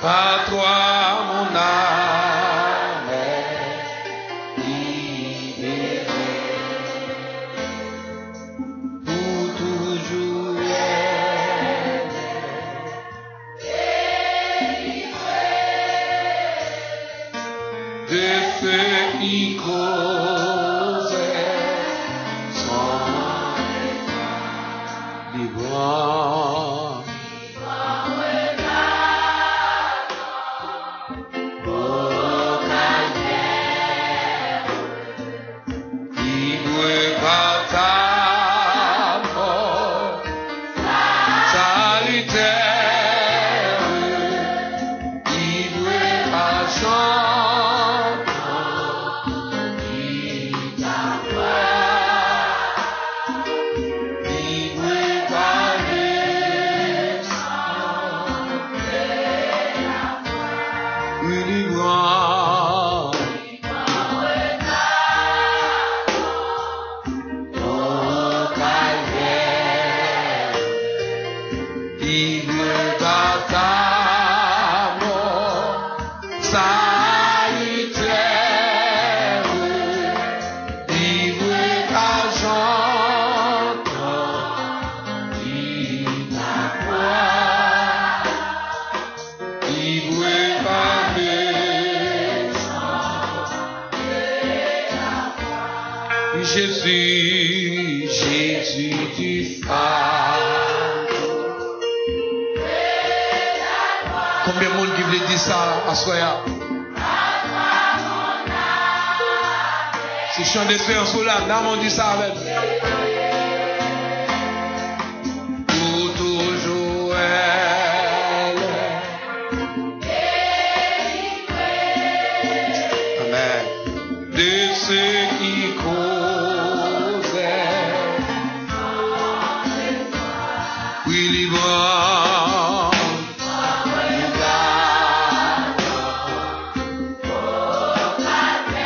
Par toi, mon âme est libérée. Pour toujours elle est délivrée de ceux qui causent son libre. Jésus du fardeau. Combien de monde qui veut dire ça à Soya? Si je chante d'espérance ou là, on dit ça avec. Pour toujours elle. Amen. De ceux qui courent.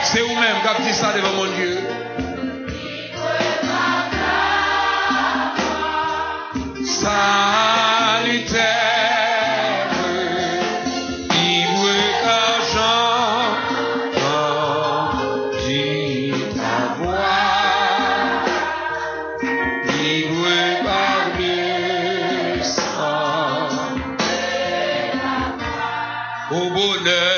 C'est vous-même qui avez dit ça devant mon Dieu. Salutaire, libre argent, dit ta voix, libre par le sang, au bonheur,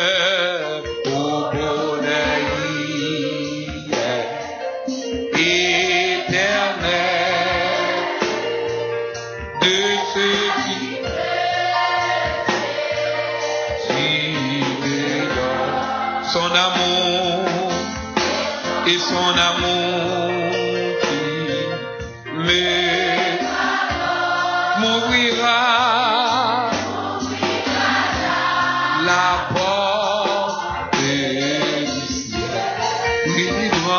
son amour et son amour qui m'ouvrira la porte du ciel. Libre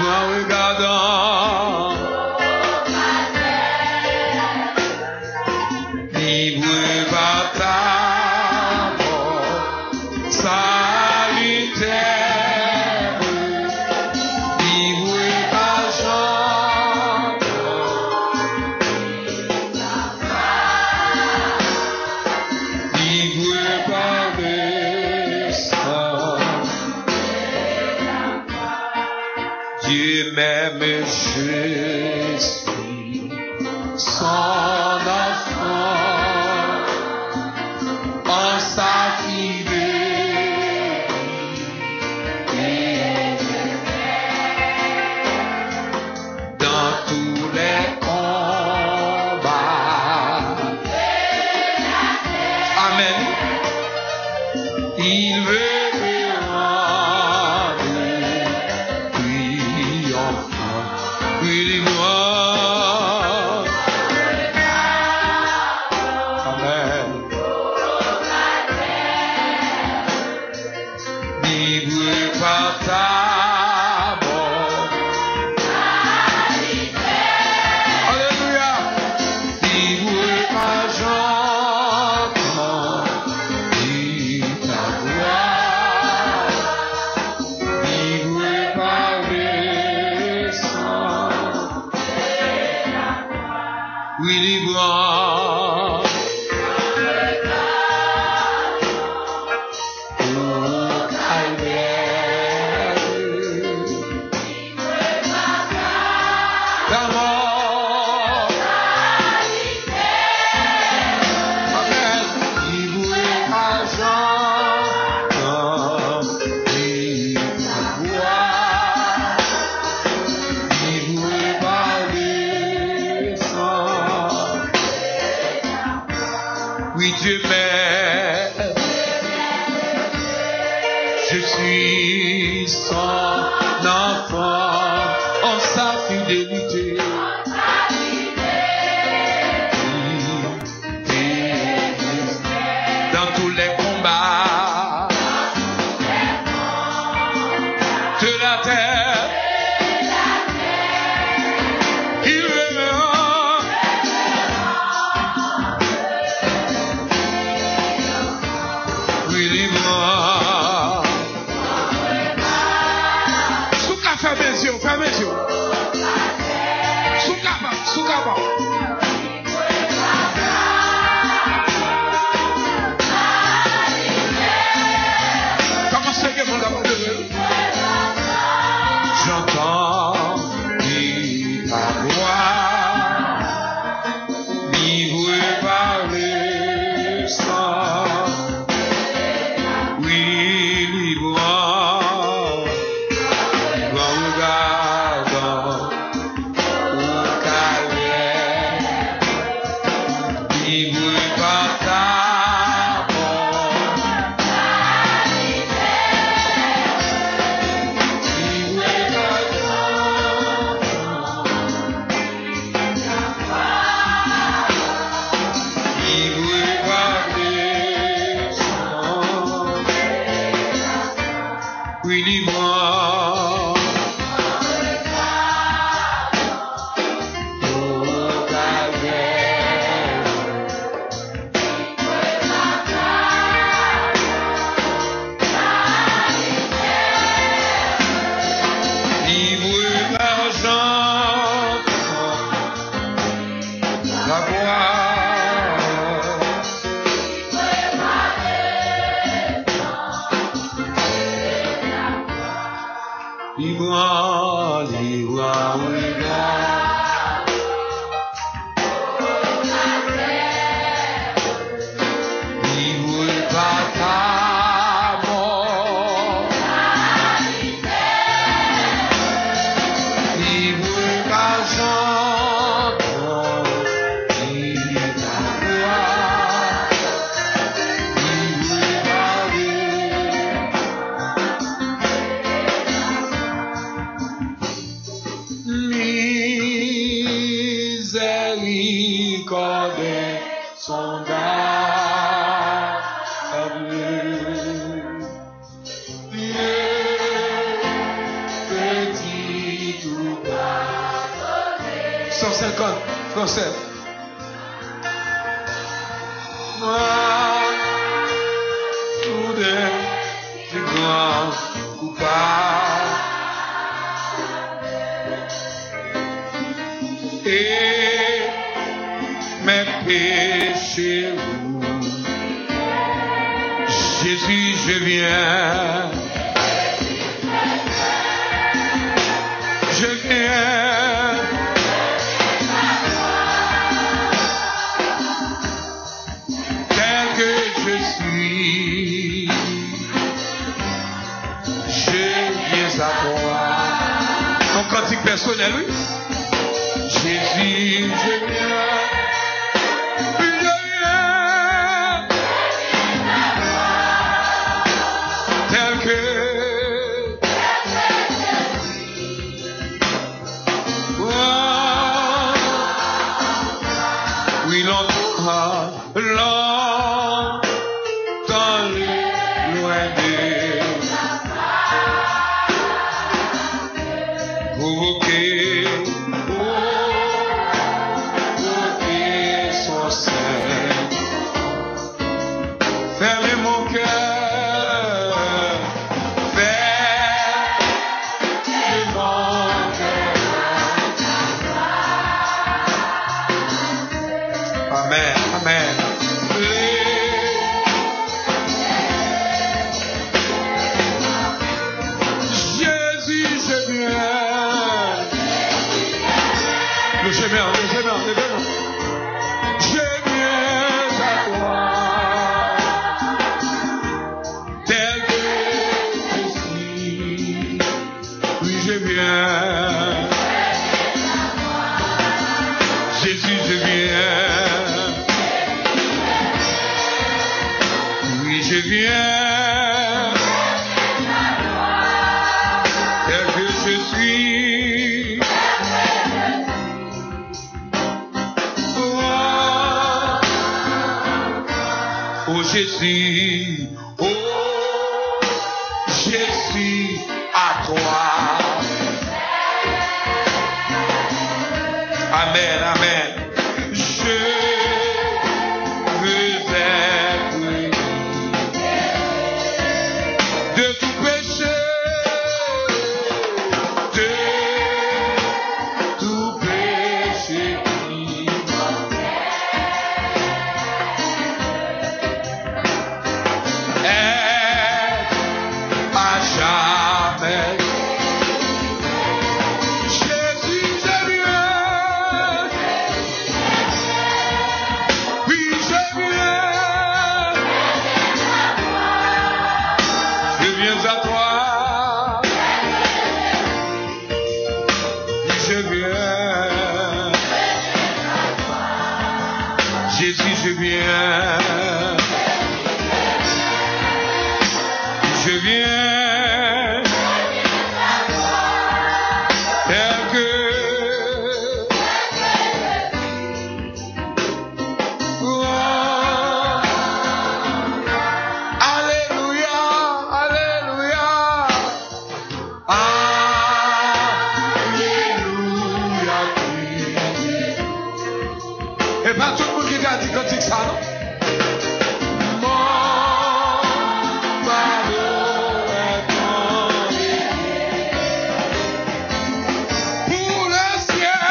en regardant, libre par ta salutaire, libre argent, libre par le sang. Dieu m'aime, je suis son enfant, en sa fidélité. Dans tous les combats. Amen. Il veut me rendre triomphant. Oui, moi. Amen. Libre par ta mort. Alléluia. Libre argent, dit ta gloire. Libre par le sang. Oui, libre. enfants en sa fidélité. Dans tous les combats de la terre, il m'aimera. Oui, libre. Souka, fermez les yeux, fermez les yeux. Souka, souka. J'entends ta voix, livrée par le sang. Oui, libre en regardant au calvaire, libre par ta français. Tous des plus grands coupables et mes péchés. Jésus, je viens. Je viens. Mon cantique personnel, oui. Jésus, je viens. Je viens. Tel que. Oh. Oui, longtemps, loin de. Je viens, tel que je suis. Oh Jésus, oh Jésus, à toi. Amen, amen. Je veux être de tout péché, de tout péché qui est à jamais. Jésus, je viens. Oui, je viens. Je viens à toi. Je viens. Jésus, je viens. Je viens. Tel que. Oh. Alléluia, alléluia. Alléluia. Et pas tout le monde qui a dit cantique ça, non? Pour le ciel,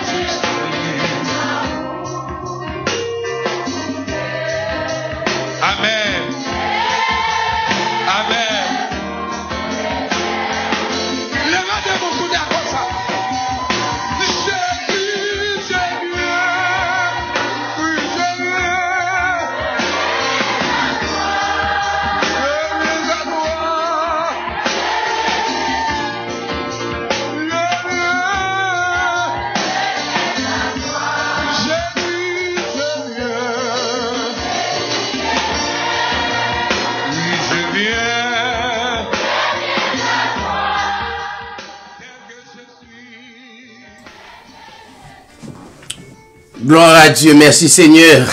je suis. Amen. Amen. Levez vos coudes comme ça. Jésus, je viens. Oui, je viens. Je viens à toi. Je viens. Jésus, je viens. Oui, je viens. Tel que je suis. Gloire à Dieu, merci Seigneur.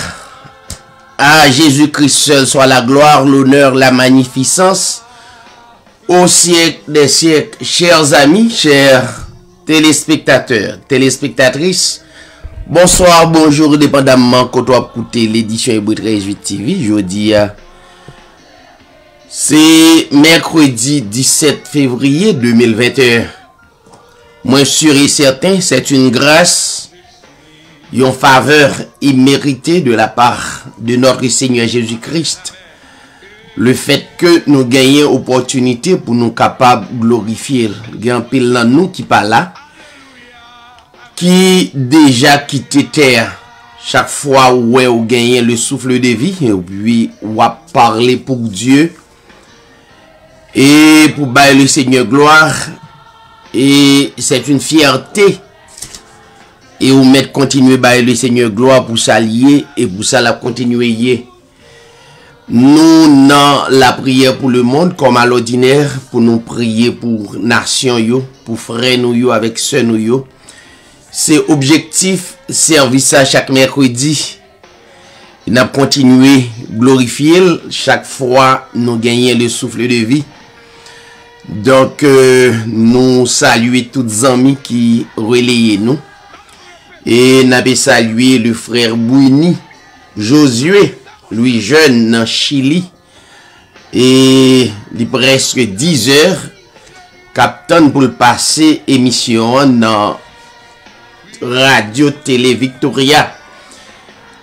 À Jésus-Christ seul soit la gloire, l'honneur, la magnificence. Au siècle des siècles, chers amis, chers téléspectateurs, téléspectatrices, bonsoir, bonjour, dépendamment quand on a écouté l'édition Hébreu 13 TV. Jeudi, c'est mercredi 17 février 2021. Moi sûr et certain, c'est une grâce, une faveur imméritée de la part de notre Seigneur Jésus-Christ. Le fait que nous gagnons opportunité pour nous capables de glorifier. Il y a un pile dans nous qui pas là, qui déjà quitté terre. Chaque fois où vous gagnez le souffle de vie, et puis vous parler pour Dieu et pour bailler le Seigneur gloire. Et c'est une fierté. Et vous mettre continuer bailler le Seigneur gloire pour s'allier et pour ça la continuer. Nous dans la prière pour le monde comme à l'ordinaire pour nous prier pour nation yo, pour frères nous yo avec sœurs nous yo. C'est objectif service à chaque mercredi. Nous avons continué glorifier chaque fois nous gagner le souffle de vie. Donc nous saluons tous les amis qui relayent nous. Et nous avons salué le frère Bouini, Josué, lui jeune dans Chili. Et il est presque 10 heures, capitaine pour le passer émission dans Radio Télé Victoria.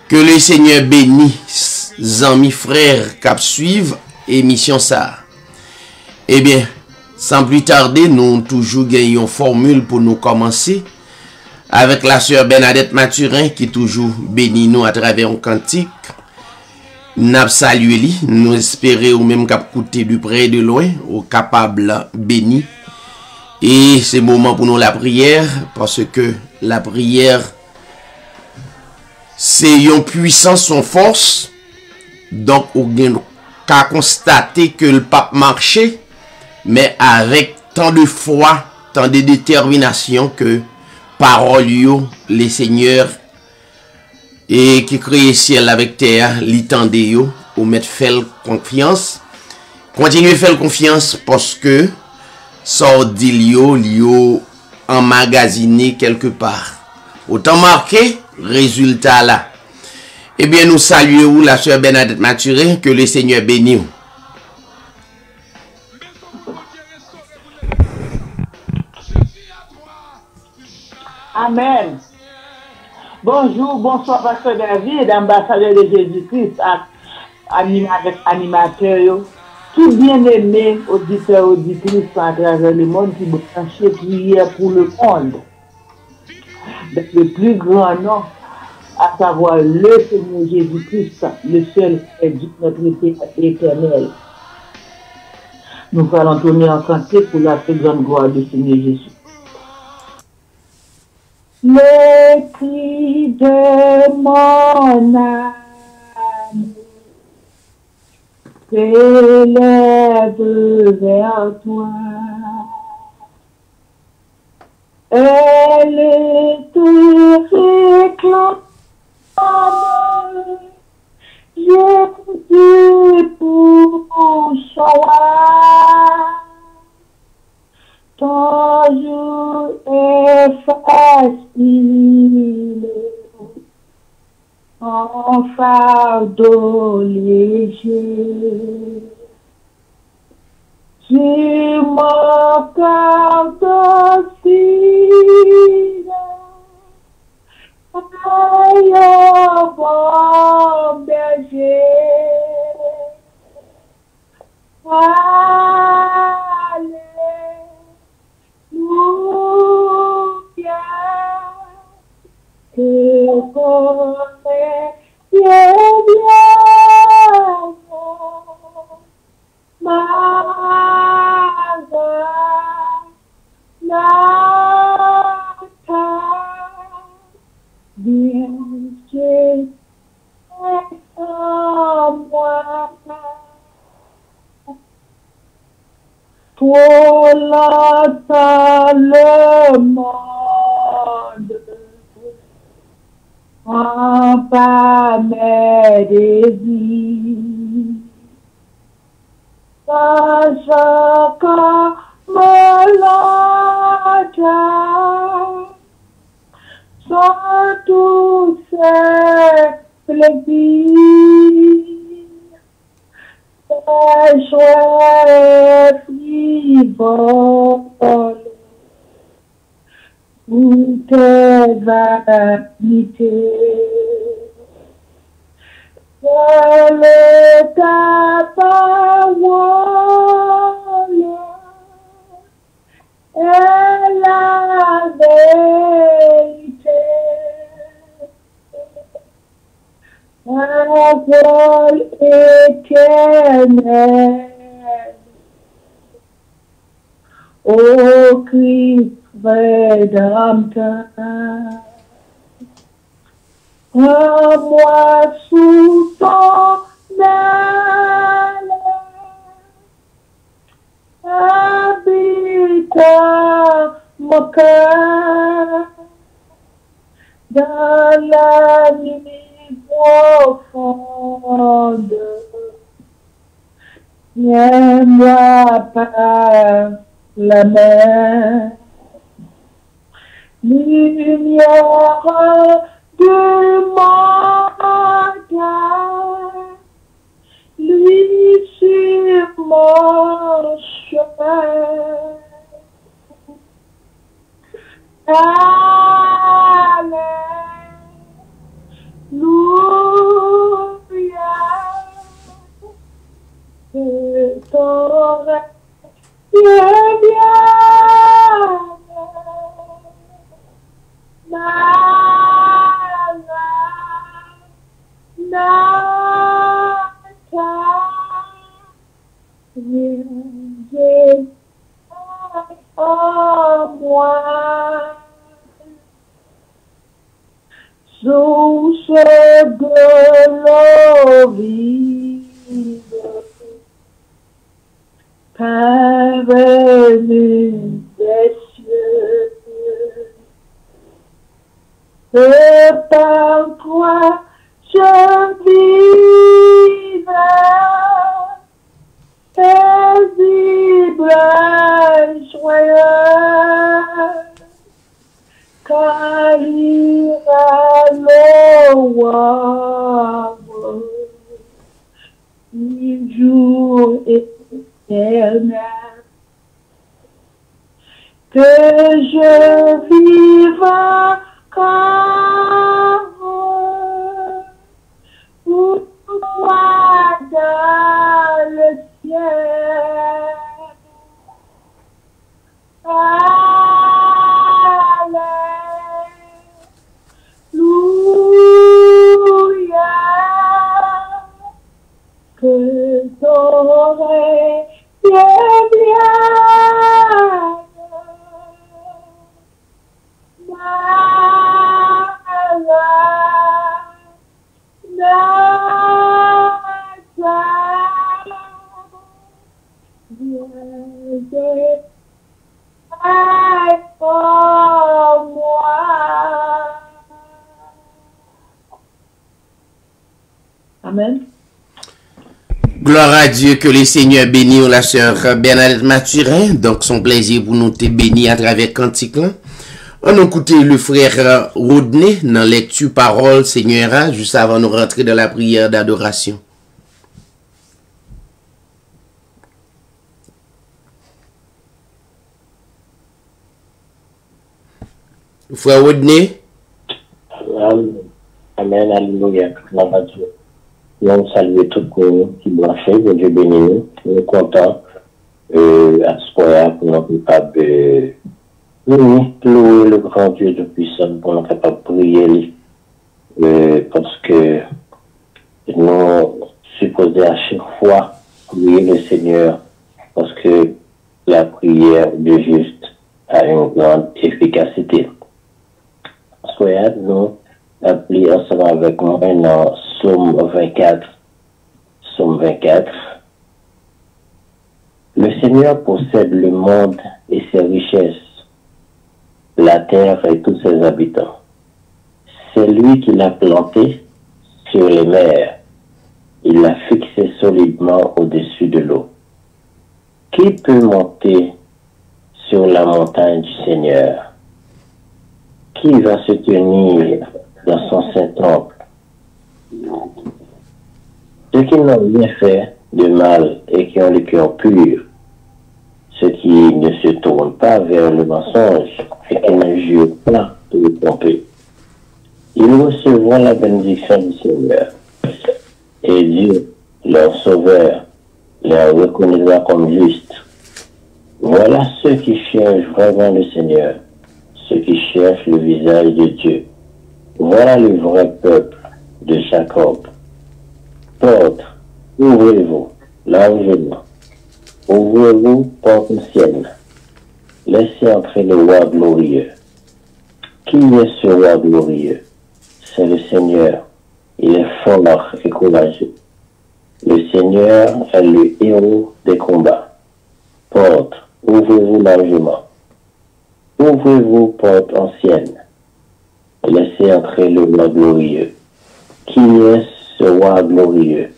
Que le Seigneur bénisse, amis frères, cap suivre émission ça. Eh bien, sans plus tarder, nous toujours gagnons une formule pour nous commencer. Avec la sœur Bernadette Mathurin qui toujours bénit nous à travers un cantique. Nous saluons lui, nous espérons ou même cap côté du près et de loin, au capable béni. Et c'est le moment pour nous la prière, parce que la prière, c'est une puissance, son force. Donc, on gagne qu'a constaté que le pape marchait, mais avec tant de foi, tant de détermination que parole yo, les seigneurs et qui crée ciel avec terre, l'itende yo, ou mettre faire confiance. Continuez faire confiance parce que ça dit liyo emmagasiné quelque part. Autant marqué, résultat là. Eh bien, nous saluons la sœur Bernadette Mathurin, que le Seigneur bénisse. Amen. Bonjour, bonsoir, Pasteur David, ambassadeur de Jésus-Christ, avec animateur, tout bien-aimé, auditeur, auditrice à travers le monde qui vous branche prière pour le monde. Avec le plus grand nom, à savoir le Seigneur Jésus-Christ, le seul Dieu, notre Père éternel. Nous allons tourner en santé pour la très grande gloire du Seigneur Jésus. Le cri de mon âme s'élève vers toi. Elle te réclame, Jésus pour soi. Ton jour est facile, en fardeau léger. Tu m'accordes docile, aïe, bon berger. Alléluia, que connaît bien ma bien Dieu est en moi. Toi l'entends le monde, en pas mes désirs, quand je me l'entends, sans tous ces plaisirs. Joie frivole, où tes vanités, seule ta parole est la vérité. Parole éternelle, ô Christ rédempteur, prends-moi sous ton aile, habite mon cœur dans la nuit profonde. Tiens-moi par la main, lumière de mon âme, lui sur mon chemin. Alléluia, que t'aurais bien, en moi, source de l'eau vive, parvenu des cieux. Et par toi je vivrai, paisible, joyeux, car il a l'oiseau du jour éternel, que je vive encore pour toi dans le ciel. Alléluia, que t'aurais bien. Amen. Gloire à Dieu, que le Seigneur bénisse la sœur Bernadette Mathurin. Donc, son plaisir pour nous te bénir à travers cantique là. On a écouté le frère Rodney dans lecture parole Seigneur, juste avant de rentrer dans la prière d'adoration. Frère Rodney. Amen, alléluia. Gloire à Dieu. Nous saluons tout le monde qui branche, que Dieu bénisse nous. Nous sommes contents à ce point pour nous capables de louer le grand Dieu Tout-Puissant, pour nous capables de prier. Parce que nous supposons à chaque fois prier le Seigneur, parce que la prière de juste a une grande efficacité. Soyez nous appelés ensemble avec moi dans Psaume 24. Psaume 24. Le Seigneur possède le monde et ses richesses, la terre et tous ses habitants. C'est lui qui l'a planté sur les mers. Il l'a fixé solidement au-dessus de l'eau. Qui peut monter sur la montagne du Seigneur? Qui va se tenir dans son saint temple? Ceux qui n'ont rien fait de mal et qui ont le cœur pur, ceux qui ne se tournent pas vers le mensonge et qui ne jurent pas de le tromper, ils recevront la bénédiction du Seigneur. Et Dieu, leur sauveur, les reconnaîtra comme justes. Voilà ceux qui cherchent vraiment le Seigneur, ceux qui cherchent le visage de Dieu. Voilà le vrai peuple de Jacob. Porte, ouvrez-vous largement. Ouvrez-vous, porte ancienne. Laissez entrer le roi glorieux. Qui est ce roi glorieux? C'est le Seigneur. Il est fort et courageux. Le Seigneur est le héros des combats. Porte, ouvrez-vous largement. Ouvrez-vous, porte ancienne. Laissez entrer le roi glorieux. Qui est ce roi glorieux?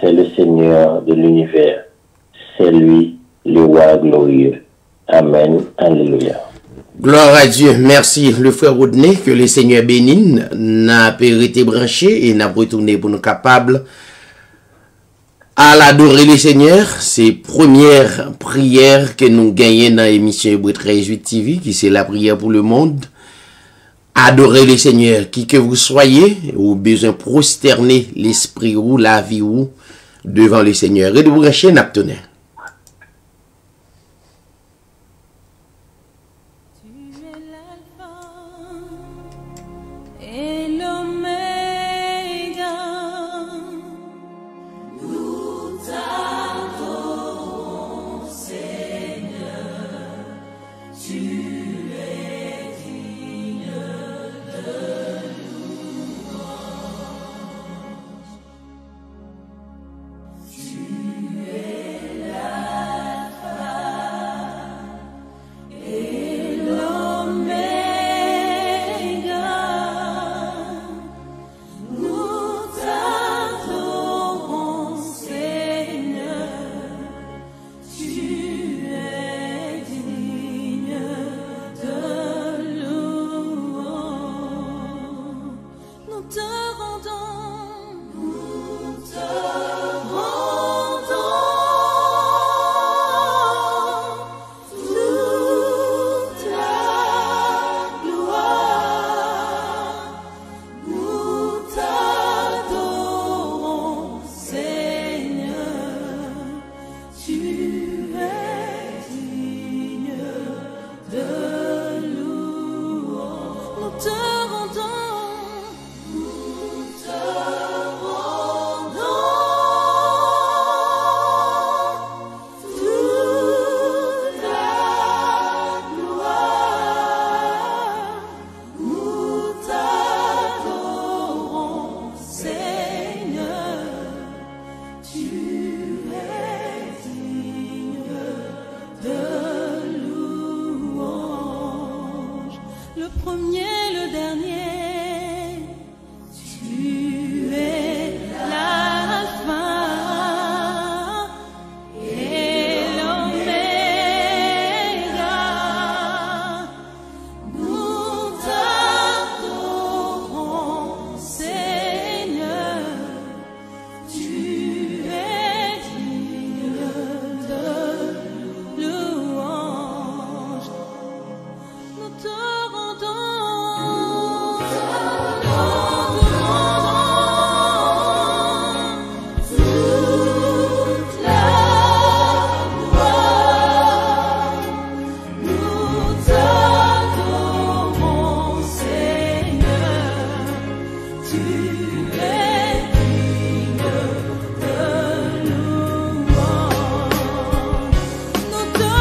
C'est le Seigneur de l'univers. C'est lui, le roi glorieux. Amen. Alléluia. Gloire à Dieu. Merci, le frère Rodney, que le Seigneur bénisse, n'a pas été branché et n'a pas retourné pour nous capables à l'adorer le Seigneur. C'est première prière que nous gagnons dans l'émission Hébreux 13-8 TV, qui c'est la prière pour le monde. Adorer le Seigneur, qui que vous soyez, ou besoin prosterner l'esprit ou la vie ou devant le Seigneur. Et de vous brancher, n'a pas. premier, le dernier. Tu es l'alpha et l'oméga. Nous t'adorons, Seigneur. Tu es digne de louange. Nous te rendons toute la gloire. Nous t'adorons, Seigneur. Tu es digne de louange. Nous te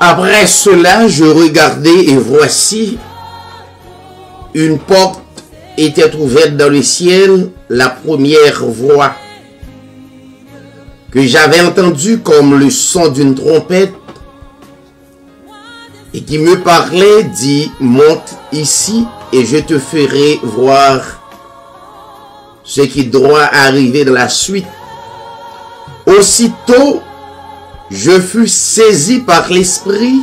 Après cela, je regardai et voici, une porte était ouverte dans le ciel, la première voix que j'avais entendue comme le son d'une trompette et qui me parlait dit, monte ici et je te ferai voir ce qui doit arriver dans la suite. Aussitôt, je fus saisi par l'Esprit,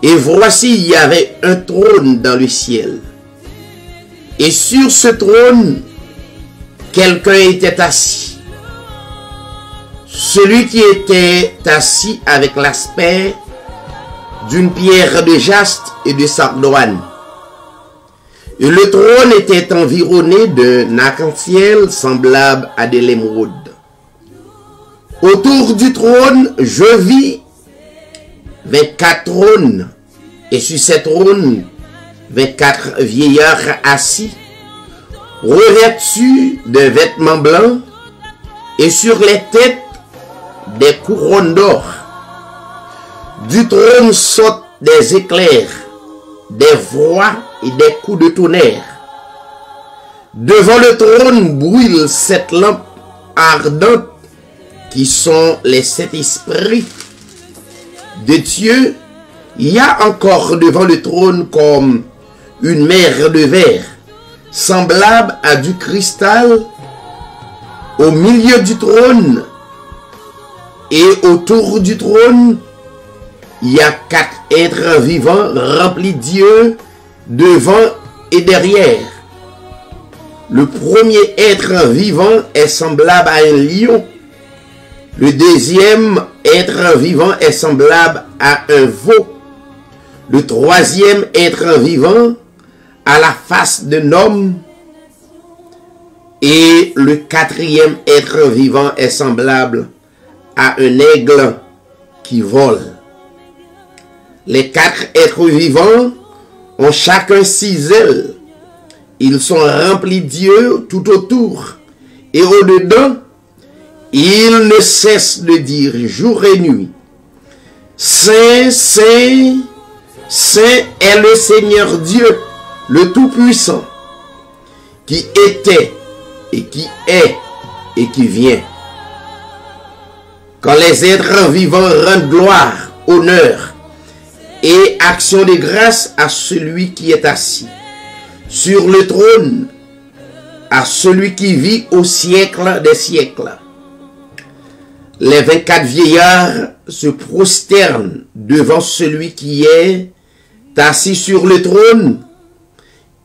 et voici, il y avait un trône dans le ciel. Et sur ce trône, quelqu'un était assis. Celui qui était assis avec l'aspect d'une pierre de jaspe et de sardoine. Et le trône était environné d'un arc-en-ciel semblable à de l'émeraude. Autour du trône, je vis 24 trônes, et sur ces trônes, 24 vieillards assis, revêtus de vêtements blancs, et sur les têtes, des couronnes d'or. Du trône sortent des éclairs, des voix et des coups de tonnerre. Devant le trône brûlent 7 lampes ardentes, qui sont les 7 esprits de Dieu. Il y a encore devant le trône comme une mer de verre, semblable à du cristal, au milieu du trône et autour du trône. Il y a 4 êtres vivants remplis d'yeux devant et derrière. Le premier être vivant est semblable à un lion. Le deuxième être vivant est semblable à un veau. Le troisième être vivant a la face d'un homme. Et le quatrième être vivant est semblable à un aigle qui vole. Les 4 êtres vivants ont chacun 6 ailes. Ils sont remplis d'yeux tout autour. Et au-dedans, ils ne cessent de dire jour et nuit, Saint, Saint, Saint est le Seigneur Dieu, le Tout-Puissant, qui était et qui est et qui vient. Quand les êtres vivants rendent gloire, honneur et action de grâce à celui qui est assis sur le trône, à celui qui vit au siècle des siècles, les 24 vieillards se prosternent devant celui qui est assis sur le trône.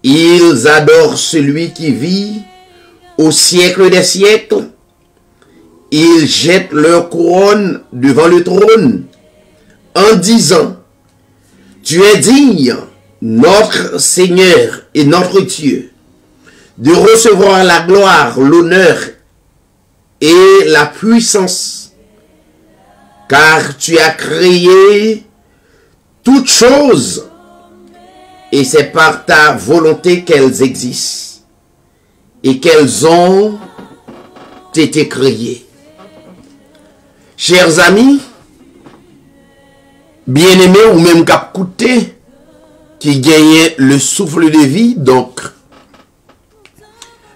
Ils adorent celui qui vit au siècle des siècles. Ils jettent leur couronne devant le trône en disant, tu es digne, notre Seigneur et notre Dieu, de recevoir la gloire, l'honneur et la puissance, car tu as créé toutes choses et c'est par ta volonté qu'elles existent et qu'elles ont été créées. Chers amis, bien-aimés ou même capcoutés qui gagnent le souffle de vie, donc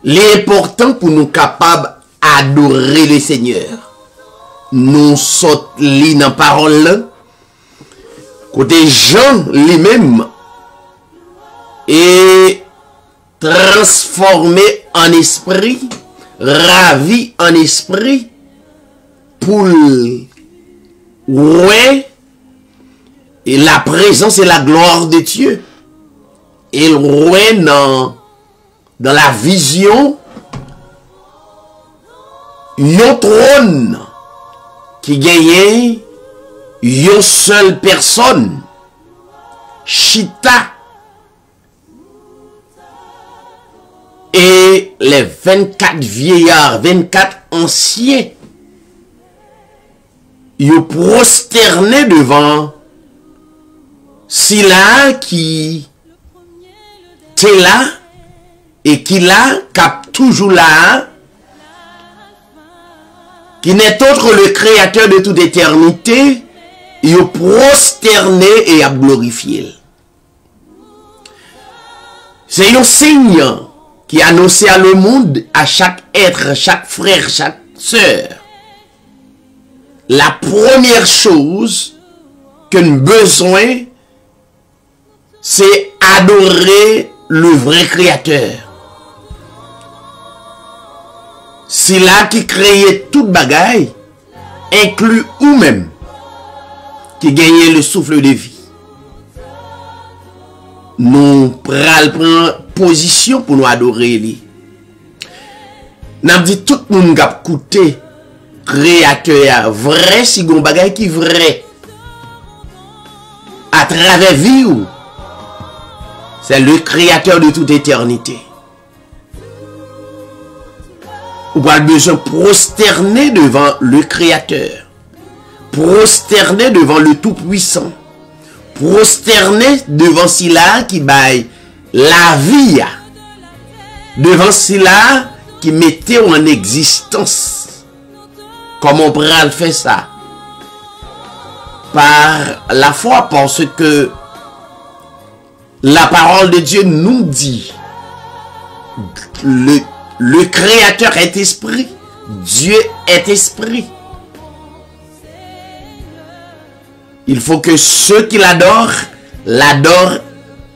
l'important pour nous capables d'adorer le Seigneur, nous sommes li dans parole côté Jean lui-même est transformé en esprit, ravi en esprit pour ouais et la présence et la gloire de Dieu. Et ouais dans la vision un trône qui gagne une seule personne, Chita, et les 24 vieillards, 24 anciens, ils prosterné devant Sila qui était là et qui là, cap toujours là, qui n'est autre le créateur de toute éternité, il a prosterné et a glorifié. C'est un signe qui annonce à le monde, à chaque être, chaque frère, chaque sœur, la première chose que nous avons besoin, c'est adorer le vrai créateur. C'est là qui crée toute bagaille, inclus ou même qui gagne le souffle de vie. Nous prenons position pour nous adorer lui. Nous avons dit tout le monde a écouté créateur vrai, si gon bagaille qui vrai à travers vie, c'est le créateur de toute éternité. Ou pas besoin de prosterner devant le créateur, prosterner devant le tout-puissant, prosterner devant celui-là qui baille la vie, devant celui-là qui mettait en existence. Comment on pourra le faire ça? Par la foi, parce que la parole de Dieu nous dit le Créateur est esprit, Dieu est esprit. Il faut que ceux qui l'adorent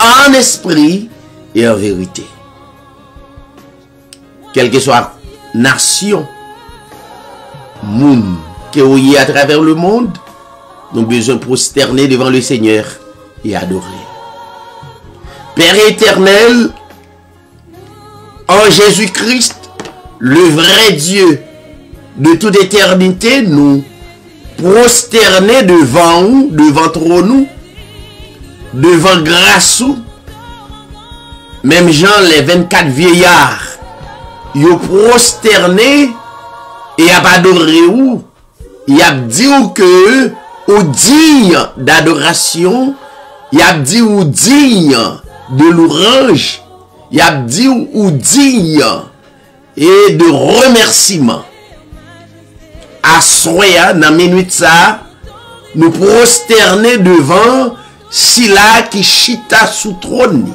en esprit et en vérité. Quelle que soit nation, monde qui est à travers le monde, nous avons besoin de prosterner devant le Seigneur et adorer. Père éternel, en Jésus-Christ, le vrai Dieu de toute éternité, nous prosterner devant nous, devant trône, devant grâce, même Jean, les 24 vieillards, ils ont prosterné et a adoré ou, il a dit que ou digne d'adoration, il a dit ou digne de louange, il a dit ou digne et de remerciement. À soya dans minute ça, nous prosterner devant Sila qui chita sous trône,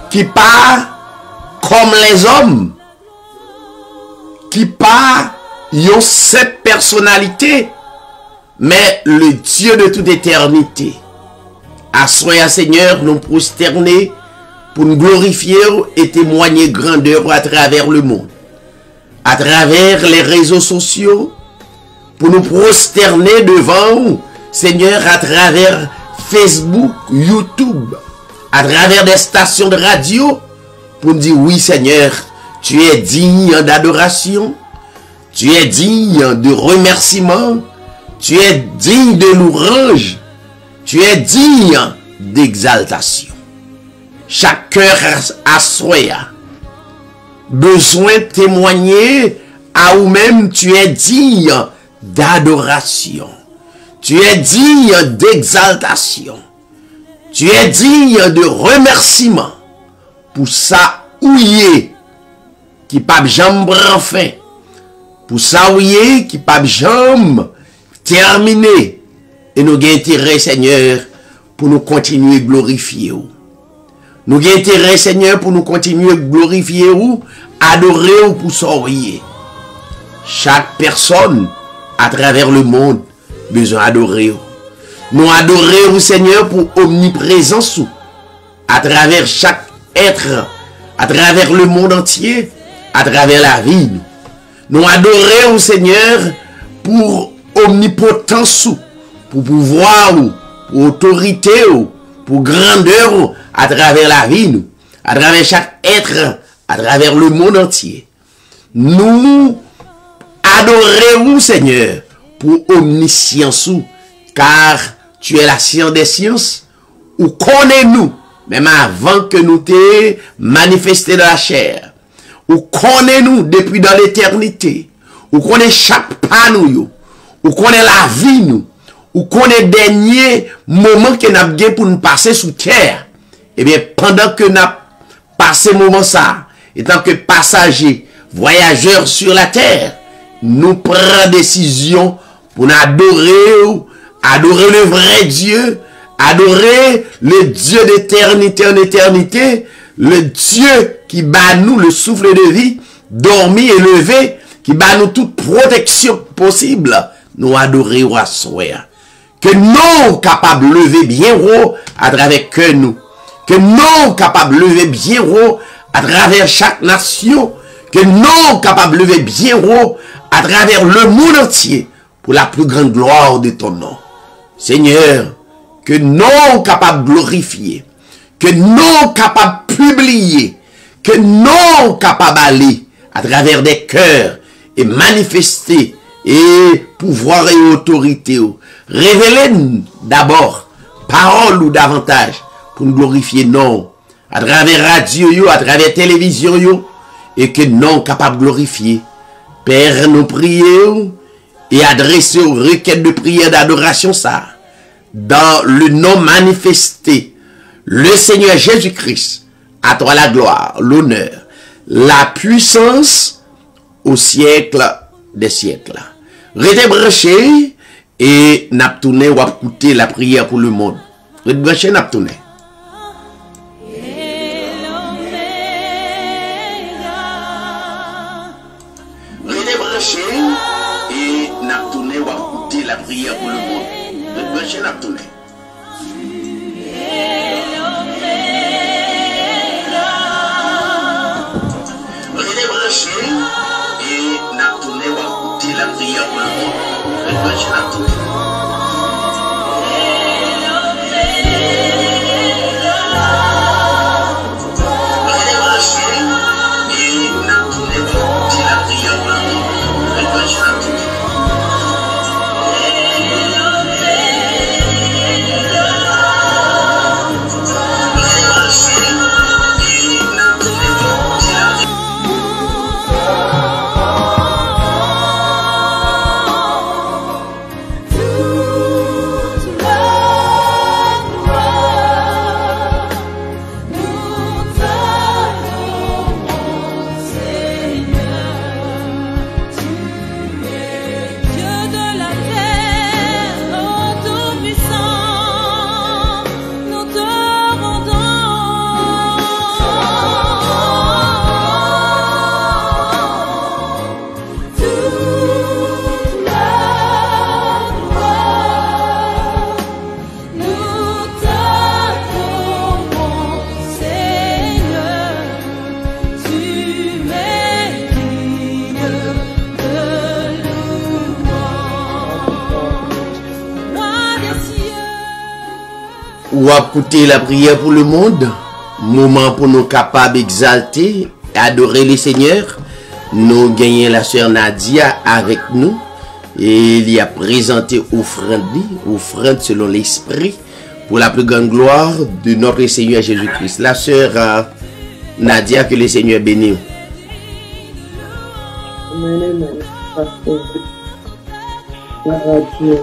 qui pas comme les hommes, qui pas yon cette personnalité, mais le Dieu de toute éternité. À soya Seigneur, nous prosterner pour nous glorifier et témoigner grandeur à travers le monde, à travers les réseaux sociaux, pour nous prosterner devant Seigneur à travers Facebook, YouTube, à travers des stations de radio, pour nous dire oui Seigneur, tu es digne d'adoration, tu es digne de remerciement, tu es digne de louange, tu es digne d'exaltation. Chaque cœur a soya besoin de témoigner à ou même tu es digne d'adoration. Tu es digne d'exaltation. Tu es digne de remerciement pour ça ouillé qui pas jambe fin. Pour ça ouillé qui pas jambe terminé. Et nous avons intérêt, Seigneur, pour nous continuer à glorifier. Nous avons intérêt, Seigneur, pour nous continuer à glorifier ou adorer ou pour s'envoyer. Chaque personne à travers le monde besoin d'adorer. Nous adorer, Seigneur, pour omniprésence à travers chaque être, à travers le monde entier, à travers la vie. Nous adorer, Seigneur, pour omnipotence, pour pouvoir, pour autorité, pour grandeur, à travers la vie, à travers chaque être, à travers le monde entier. Nous adorons, Seigneur, pour omniscience, car tu es la science des sciences, ou connais-nous, même avant que nous t'ayons manifesté dans la chair, ou connais-nous depuis dans l'éternité, ou connais chaque pas nous, ou connais la vie nous, ou connais dernier moment que nous avons pour nous passer sous terre. Eh bien, pendant que nous avons passé moment ça, étant que passagers, voyageurs sur la terre, nous prenons décision pour nous adorer le vrai Dieu, adorer le Dieu d'éternité en éternité, le Dieu qui bat nous le souffle de vie, dormi et levé, qui bat nous toute protection possible, nous adorer au soir. Que nous capables de lever bien haut à travers que nous, que nous capables de lever bien haut à travers chaque nation, que nous capables de lever bien haut à travers le monde entier pour la plus grande gloire de ton nom. Seigneur, que nous capables de glorifier, que nous capables de publier, que nous capables d'aller à travers des cœurs et manifester et pouvoir et autorité. Révélez-nous d'abord parole ou davantage pour nous glorifier non à travers radio, à travers télévision et que nous capables de glorifier. Père, nous prions et adresser aux requêtes de prière d'adoration ça dans le nom manifesté, le Seigneur Jésus-Christ. À toi la gloire, l'honneur, la puissance au siècle des siècles. Restez branchés et n'a tourné ou écouter la prière pour le monde. Restez branchés, n'a tourné. Restez branchés et n'a tourné ou écouter la prière pour le monde. Restez branchés, n'a tourné. Et n'a tourné ou écouter la prière pour le monde. Restez n'a tourné. Ou écouter la prière pour le monde, moment pour nous capables d'exalter et adorer le Seigneur. Nous gagnons la sœur Nadia avec nous et il y a présenté offrande selon l'esprit pour la plus grande gloire de notre Seigneur Jésus-Christ. La sœur Nadia, que le Seigneur bénisse. Gloire à Dieu.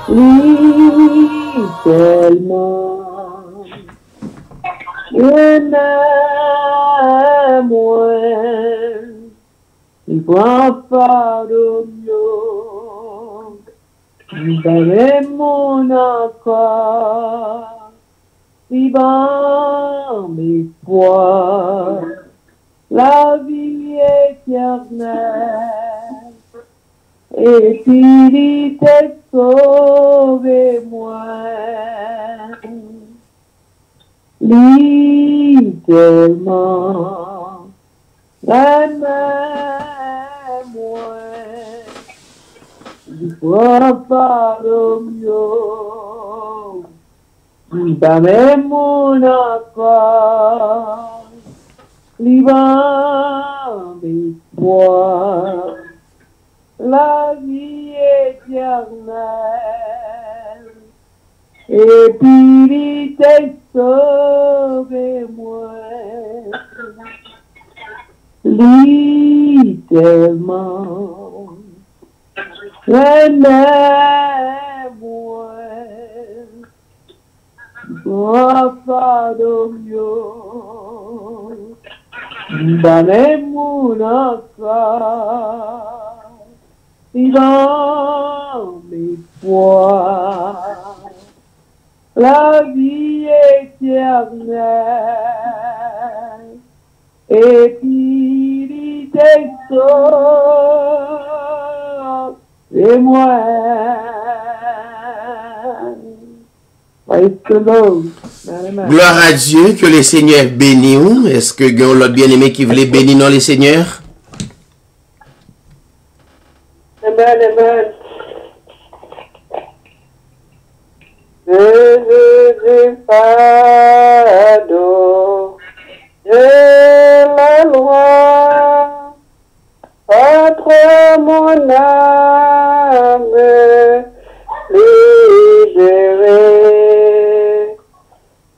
Oui, tellement. Je n'aime moins. Il prend pardon. Il donne mon encore. Il bat mes poids. La vie éternelle. Et puis il t'a sauvé moi. Littéralement, la main moi. Il faut pardon. Il bat même mon encore. Il bat mes poids. La vie éternelle, et puis il t'a sauvé moi, littéralement, moi, pardon, donnez-moi encore. Dans mes poids, la vie éternelle, et puis il t'est sauvé moi. Gloire à Dieu, que le Seigneur bénisse. Est-ce que l'autre bien-aimé qui voulait bénir dans les Seigneurs? Amen, amen. Jésus fardeau de la loi, entre mon âme libérée,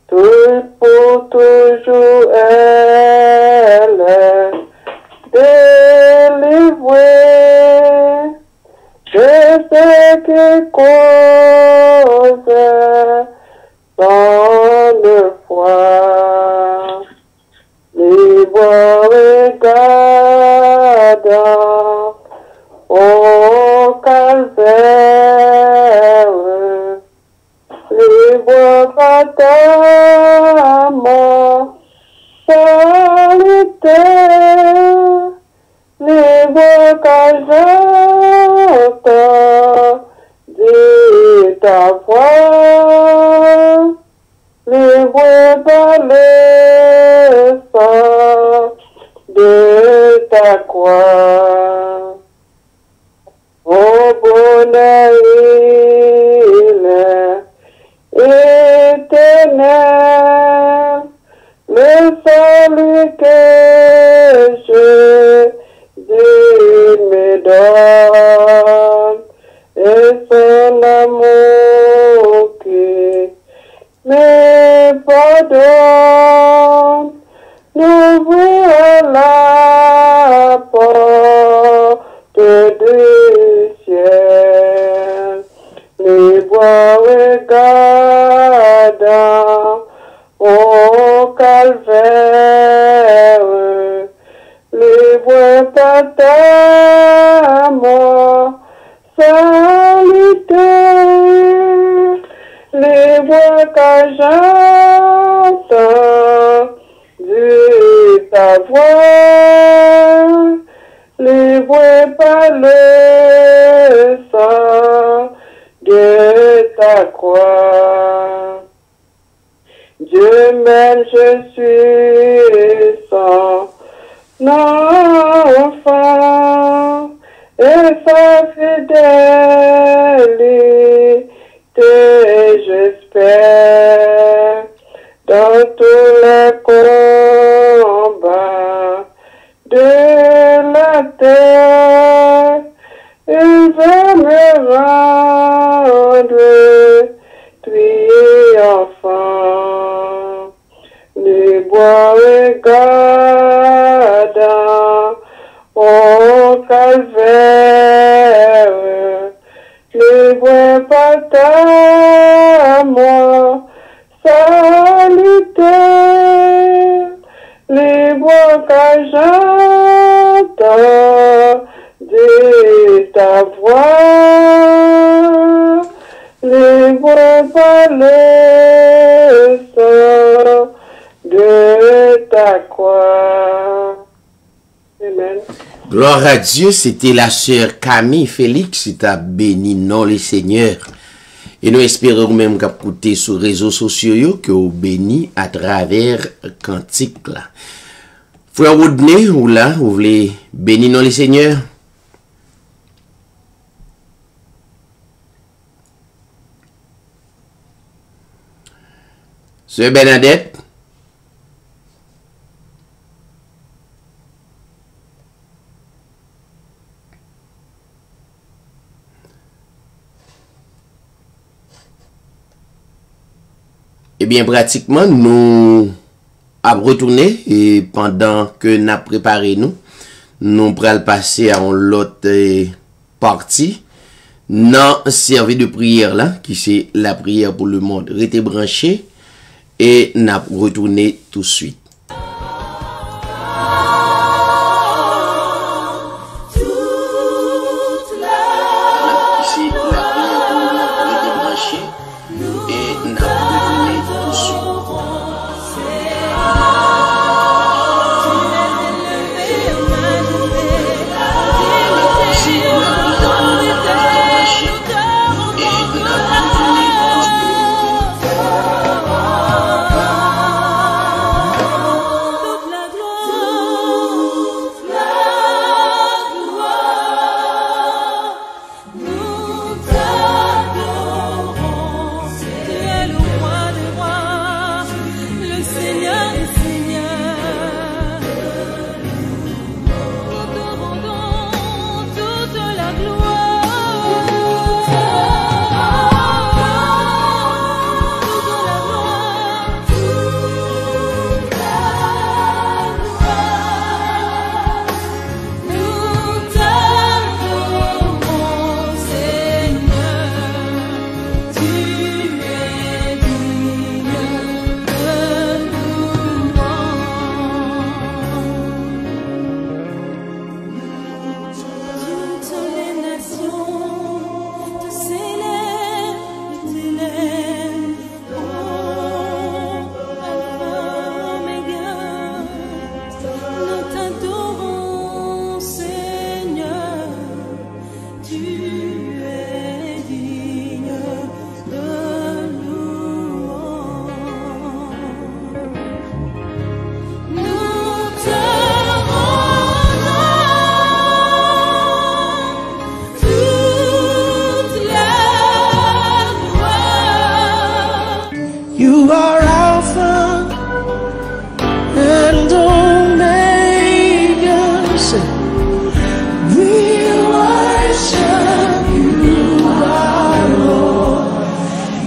tout pour toujours elle délivrée. Je sais que cause son foi, libre regardant au calvaire, libre fatalement solitaire, libre j'entends dire ta voix, libre par le sang de ta croix. Au bonheur éternel, le salut que Jésus me donne, et son amour qui me pardonne, n'ouvre la porte du ciel, libre regardant au calvaire, libre totalement solitaire, libre que j'entends dire ta voix, libre par le sang de ta croix. Dieu m'aime, je suis son enfant, et sa fidélité j'espère dans tous les combats de la terre. Il va me rendre triomphant, libre regardant au calvaire, brocages, j'entendais ta voix, les voix par le sang de ta croix. Amen. Gloire à Dieu, c'était la sœur Camille Félix qui t'a béni, non les seigneurs. Et nous espérons même qu'à écouter sur les réseaux sociaux que vous béni à travers cantique là. Frère Rodney, ou là, vous voulez bénir non les seigneurs? Sœur Bernadette? Eh bien, pratiquement, nous avons retourné et pendant que nous avons préparé nous prenons passer à l'autre partie dans service de prière là, qui c'est la prière pour le monde. Restez branchés et nous avons retourné tout de suite. You are Alpha and Omega. Say, we worship you, our Lord.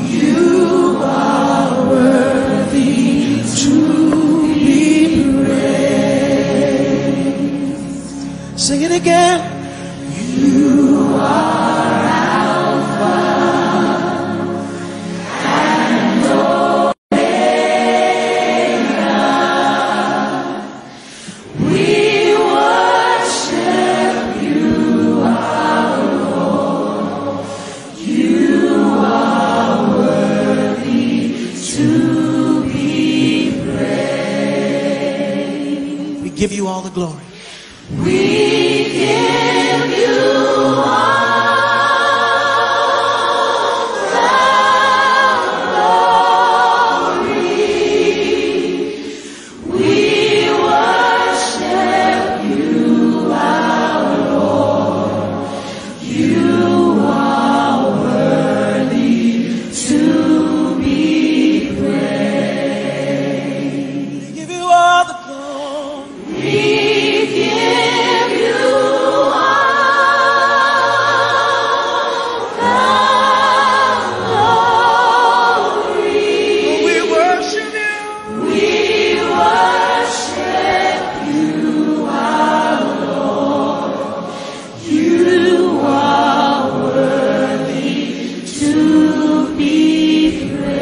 You are worthy to be praised. Sing it again. You are give you all the glory. We give you all the glory. We worship you, our Lord. You are worthy to be praised. We give you all the glory. We give you all the glory. We worship you. We worship you, our Lord. You are worthy to be praised.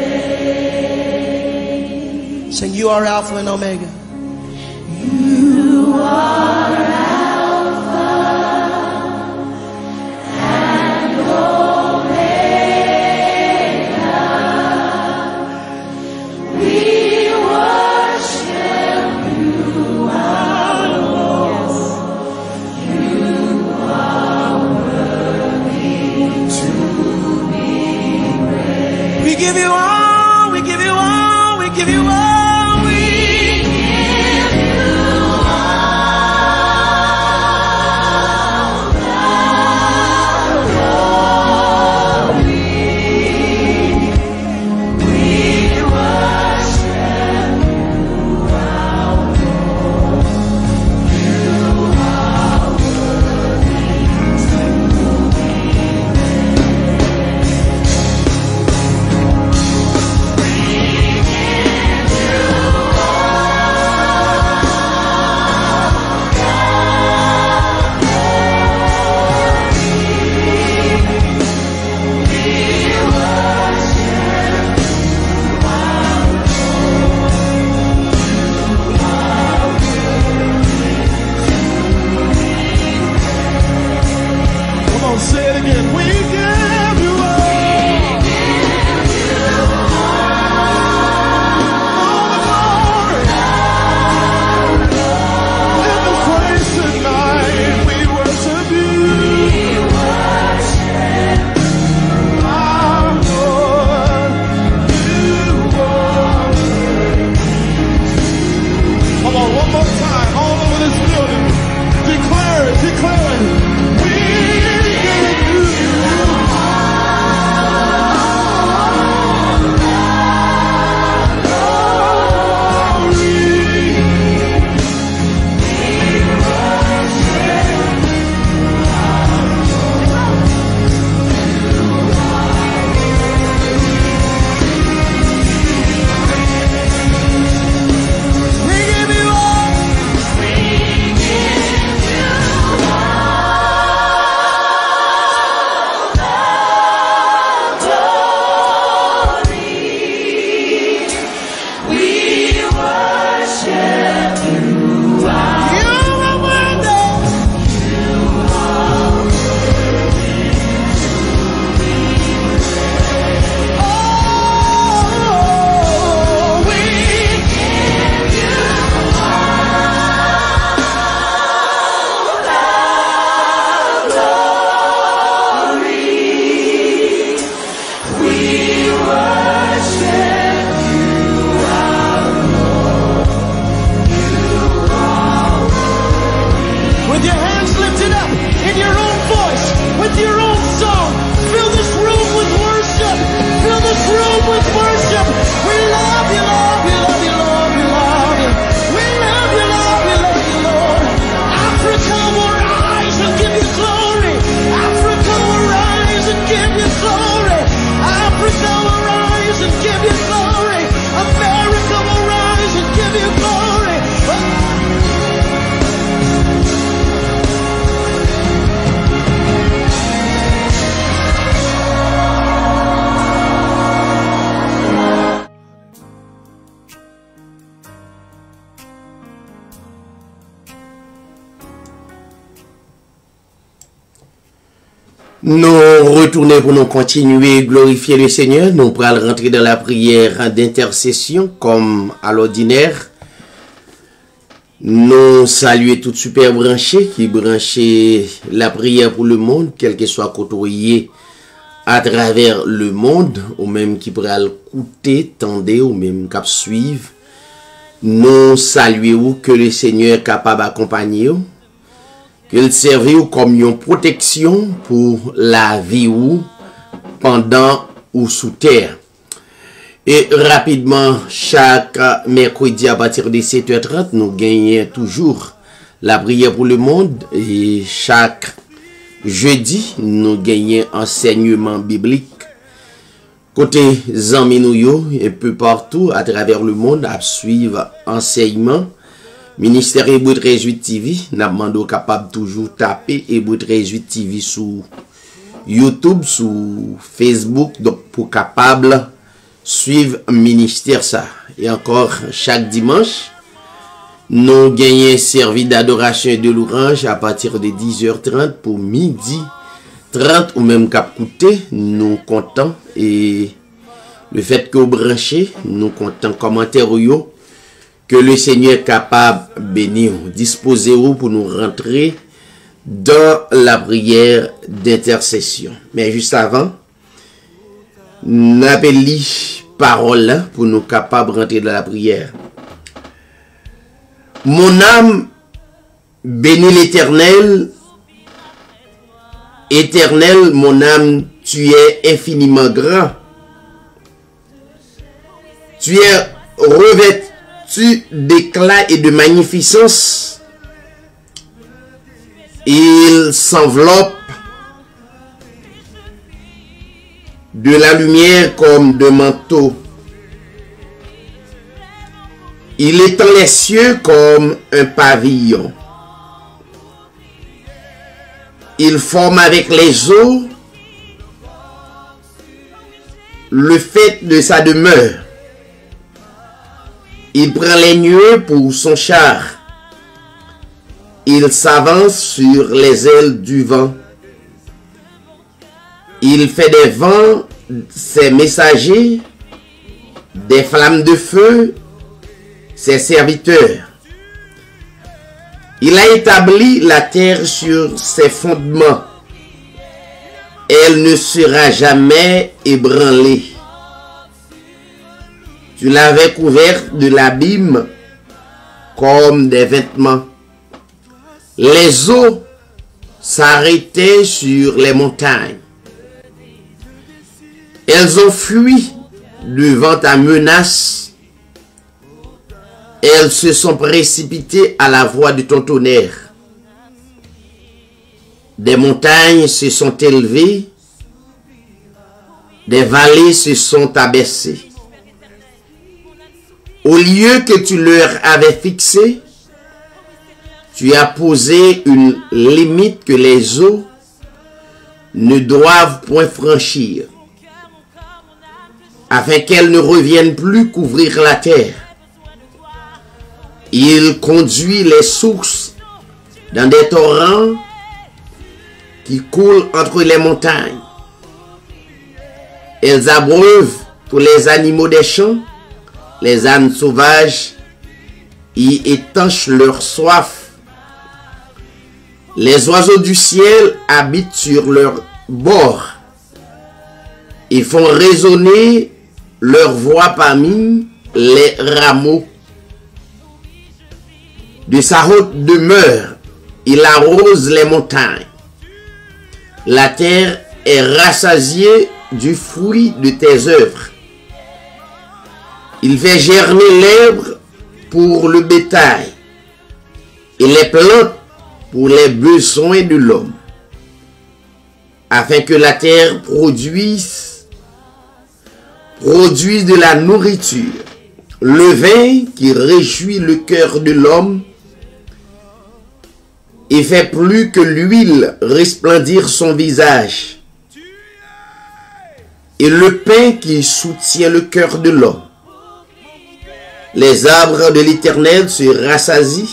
Sing, you are Alpha and Omega. You Nous retournons pour nous continuer à glorifier le Seigneur. Nous pourrons rentrer dans la prière d'intercession comme à l'ordinaire. Nous saluons tout super branché qui branché la prière pour le monde, quel que soit côtoyé à travers le monde, ou même qui pourra l'écouter, tendre, ou même cap suivre. Nous saluons que le Seigneur est capable d'accompagner, qu'il serve comme une protection pour la vie ou pendant ou sous terre. Et rapidement, chaque mercredi à partir de 7h30, nous gagnons toujours la prière pour le monde. Et chaque jeudi, nous gagnons enseignement biblique. Côté Zami nou yo, un peu partout à travers le monde, à suivre enseignement. Ministère Hébreu 13 TV, n'a demandé capable toujours taper Hébreu 13 TV sur YouTube, sur Facebook, donc pour capable suivre ministère ça. Et encore chaque dimanche, nous gagnons servi d'adoration et de louange à partir de 10h30 pour midi 30 ou même cap coûter, nous comptons et le fait que vous branchez, nous comptons commentaire yo que le Seigneur est capable de bénir. Disposez-vous pour nous rentrer dans la prière d'intercession. Mais juste avant, n'appelez parole pour nous capables de rentrer dans la prière. Mon âme bénit l'Éternel. Éternel, mon âme, tu es infiniment grand. Tu es revêtu d'éclat et de magnificence. Il s'enveloppe de la lumière comme de manteau. Il étend les cieux comme un pavillon. Il forme avec les eaux le fait de sa demeure. Il prend les nuées pour son char. Il s'avance sur les ailes du vent. Il fait des vents ses messagers, des flammes de feu ses serviteurs. Il a établi la terre sur ses fondements. Elle ne sera jamais ébranlée. Tu l'avais couverte de l'abîme comme des vêtements. Les eaux s'arrêtaient sur les montagnes. Elles ont fui devant ta menace. Elles se sont précipitées à la voix de ton tonnerre. Des montagnes se sont élevées, des vallées se sont abaissées. Au lieu que tu leur avais fixé, tu as posé une limite que les eaux ne doivent point franchir, afin qu'elles ne reviennent plus couvrir la terre. Il conduit les sources dans des torrents qui coulent entre les montagnes. Elles abreuvent tous les animaux des champs, les ânes sauvages y étanchent leur soif. Les oiseaux du ciel habitent sur leur bord et font résonner leur voix parmi les rameaux. De sa haute demeure, il arrose les montagnes. La terre est rassasiée du fruit de tes œuvres. Il fait germer l'herbe pour le bétail et les plantes pour les besoins de l'homme, afin que la terre produise de la nourriture, le vin qui réjouit le cœur de l'homme et fait plus que l'huile resplendir son visage, et le pain qui soutient le cœur de l'homme. Les arbres de l'Éternel se rassasient,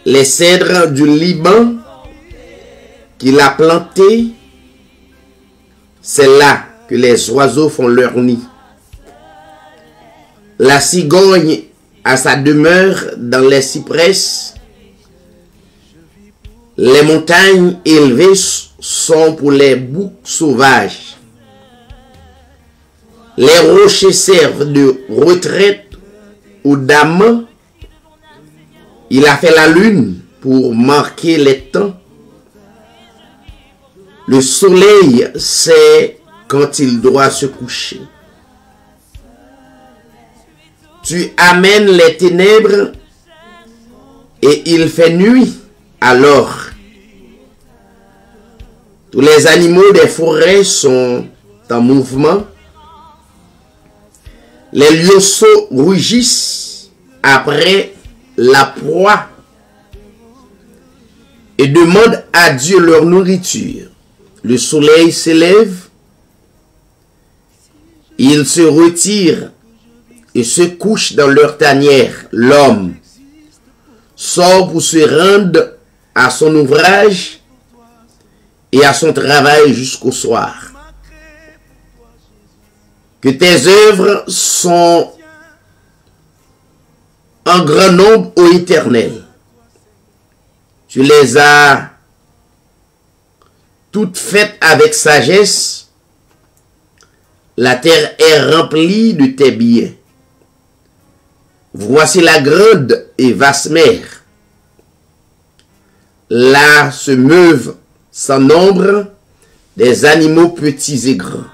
les cèdres du Liban qu'il a planté, c'est là que les oiseaux font leur nid. La cigogne a sa demeure dans les cypresses. Les montagnes élevées sont pour les boucs sauvages. Les rochers servent de retraite aux dames. Il a fait la lune pour marquer les temps. Le soleil sait quand il doit se coucher. Tu amènes les ténèbres et il fait nuit alors. Tous les animaux des forêts sont en mouvement. Les lionceaux rugissent après la proie et demandent à Dieu leur nourriture. Le soleil s'élève, ils se retirent et se couchent dans leur tanière. L'homme sort pour se rendre à son ouvrage et à son travail jusqu'au soir. Que tes œuvres sont en grand nombre, ô Éternel. Tu les as toutes faites avec sagesse. La terre est remplie de tes biens. Voici la grande et vaste mer. Là se meuvent sans nombre des animaux petits et grands.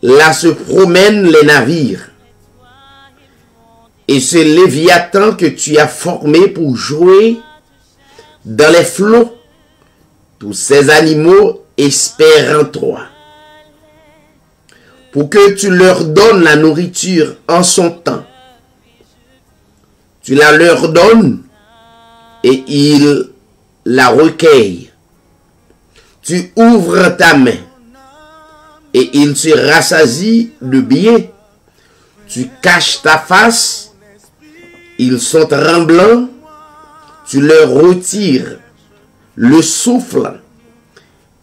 Là se promènent les navires. Et ce Léviathan que tu as formé pour jouer dans les flots, tous ces animaux espèrent en toi. Pour que tu leur donnes la nourriture en son temps. Tu la leur donnes et ils la recueillent. Tu ouvres ta main et ils se rassasient de bien. Tu caches ta face, ils sont tremblants. Tu leur retires le souffle,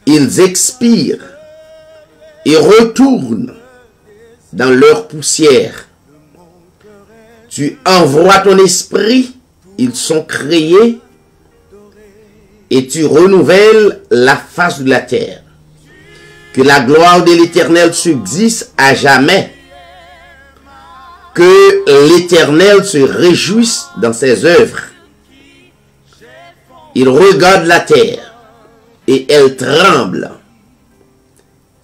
ils expirent et retournent dans leur poussière. Tu envoies ton esprit, ils sont créés, et tu renouvelles la face de la terre. Que la gloire de l'Éternel subsiste à jamais. Que l'Éternel se réjouisse dans ses œuvres. Il regarde la terre, et elle tremble.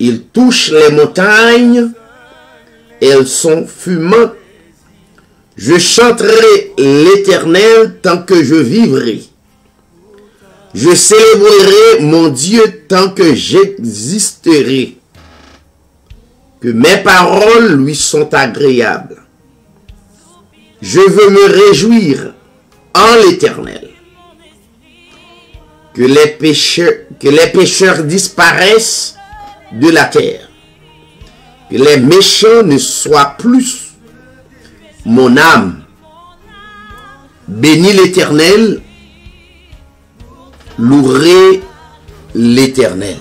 Il touche les montagnes, elles sont fumantes. Je chanterai l'Éternel tant que je vivrai. Je célébrerai mon Dieu tant que j'existerai. Que mes paroles lui sont agréables. Je veux me réjouir en l'Éternel. Que les pécheurs disparaissent de la terre. Que les méchants ne soient plus. Mon âme bénis l'Éternel, louerai l'Éternel.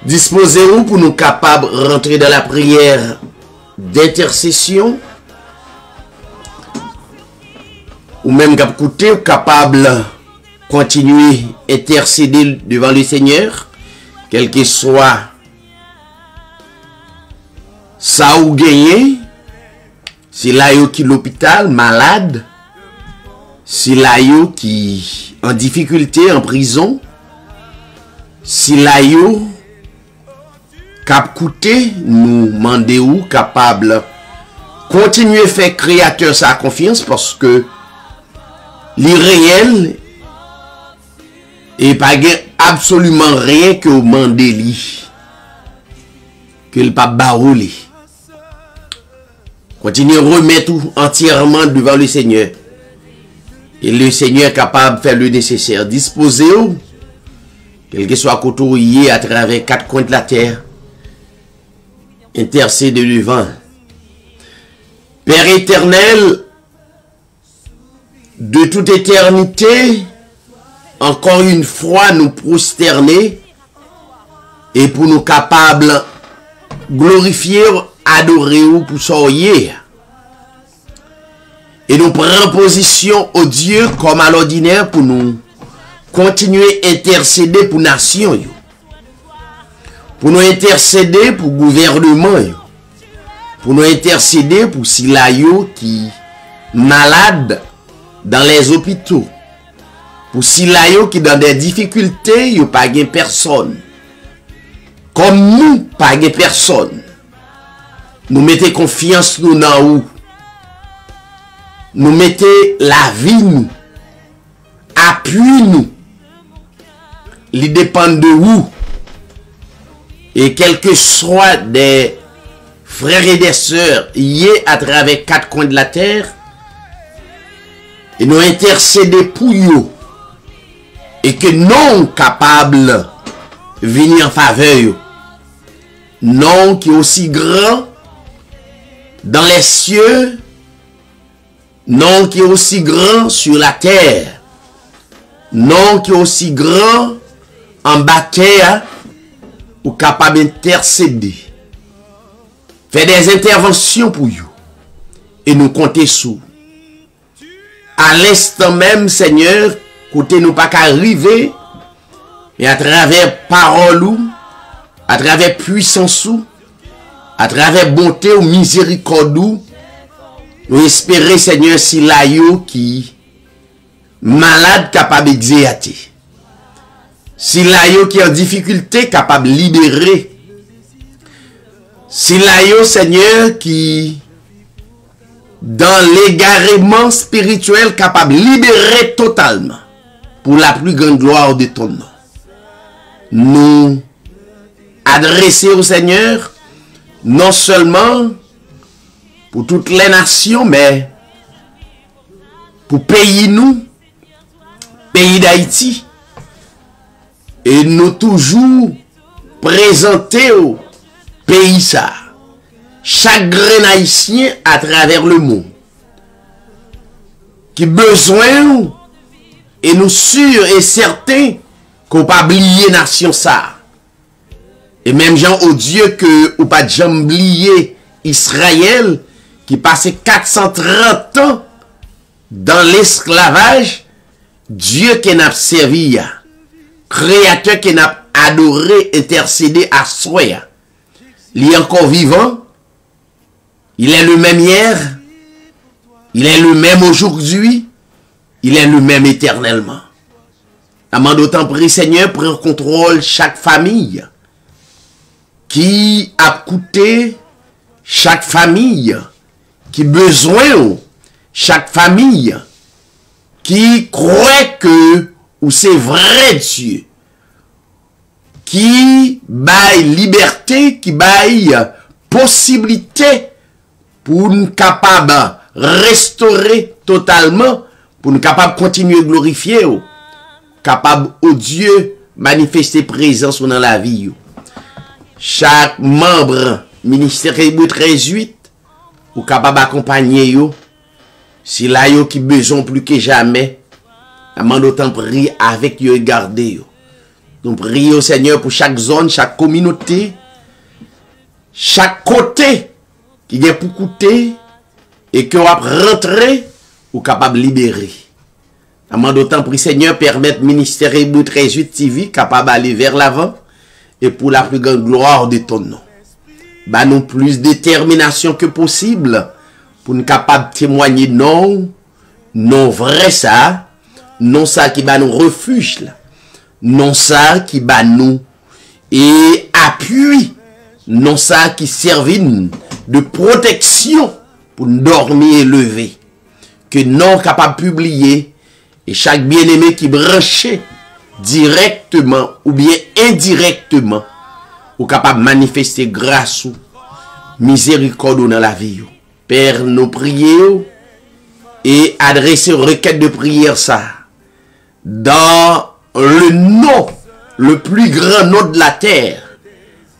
Disposez-vous pour nous capables de rentrer dans la prière d'intercession, ou même capable de continuer à intercéder devant le Seigneur, quel que soit ça ou gagné, si là yo qui l'hôpital malade, si là yo qui en difficulté en prison, si là yo cap coûter nous mandé ou capable continuer faire créateur sa confiance parce que l'irréel et pas absolument rien que au mandé li que le pas baroulé. Continuez à remettre tout entièrement devant le Seigneur. Et le Seigneur est capable de faire le nécessaire. Disposez-vous, quel que soit côté à travers 4 coins de la terre, intercédez devant. Père éternel, de toute éternité, encore une fois nous prosterner et pour nous capables glorifier, adorer ou pour soyer. Et nous prenons position au Dieu comme à l'ordinaire pour nous continuer à intercéder pour nation yo. Pour nous intercéder pour gouvernement yo. Pour nous intercéder pour sila yo qui malade dans les hôpitaux. Pour sila yo qui dans des difficultés yo pas gen personne. Comme nous pas gen personne. Nous mettez confiance nous dans où. Nous mettez la vie nous. Appui nous. Il dépend de où. Et quel que soit des frères et des sœurs liés à travers 4 coins de la terre, et nous intercéder pour eux. Et que non capable venir en faveur. Non qui est aussi grand dans les cieux. Non qui est aussi grand sur la terre. Non qui est aussi grand en bas terre ou capable d'intercéder. Faire des interventions pour vous. Et nous compter sous. À l'instant même, Seigneur, côté nous pas qu'arriver, mais à travers parole ou, à travers puissance ou, à travers bonté ou miséricorde ou, nous espérons, Seigneur, si la yo qui malade capable d'exéater. Si la yo qui en difficulté capable de libérer. Si la yo, Seigneur, qui dans l'égarement spirituel capable de libérer totalement pour la plus grande gloire de ton nom. Nous adresser au Seigneur non seulement pour toutes les nations, mais pour pays nous, pays d'Haïti. Et nous toujours présenter au pays ça. Chaque grain haïtien à travers le monde. Qui besoin, et nous sûrs et certains qu'on pas oublier nation ça. Et même gens au Dieu que ou pas jamais oublier Israël qui passait 430 ans dans l'esclavage, Dieu qui n'a servi, créateur qui n'a adoré, intercédé à soi. Il est encore vivant, il est le même hier, il est le même aujourd'hui, il est le même éternellement. Amant d'autant prie Seigneur, prends contrôle chaque famille qui a coûté, chaque famille qui besoin, chaque famille qui croit que ou c'est vrai Dieu, qui baille liberté, qui baille possibilité pour nous capable restaurer totalement, pour nous capable continuer à glorifier, capable au Dieu manifester présence dans la vie. Chaque membre ministère 13-8 ou capable d'accompagner yo si là yo qui besoin plus que jamais amant d'autant prier avec yo et garder yo. Nous prions au Seigneur pour chaque zone, chaque communauté, chaque côté qui est pour coûter et que va rentrer ou capable de libérer. Amant d'autant prier Seigneur permettre ministère 13-8 TV capable d'aller vers l'avant et pour la plus grande gloire de ton nom. Bah nous plus de détermination que possible pour nous capable de témoigner non vrai ça, non ça qui va nous refuge là, non ça qui va nous et appui, non ça qui servit de protection pour nous dormir et lever, que non capable de publier et chaque bien-aimé qui branché directement ou bien indirectement ou capable de manifester grâce ou miséricorde dans la vie. Père, nous prions et adresser une requête de prière ça dans le nom, le plus grand nom de la terre,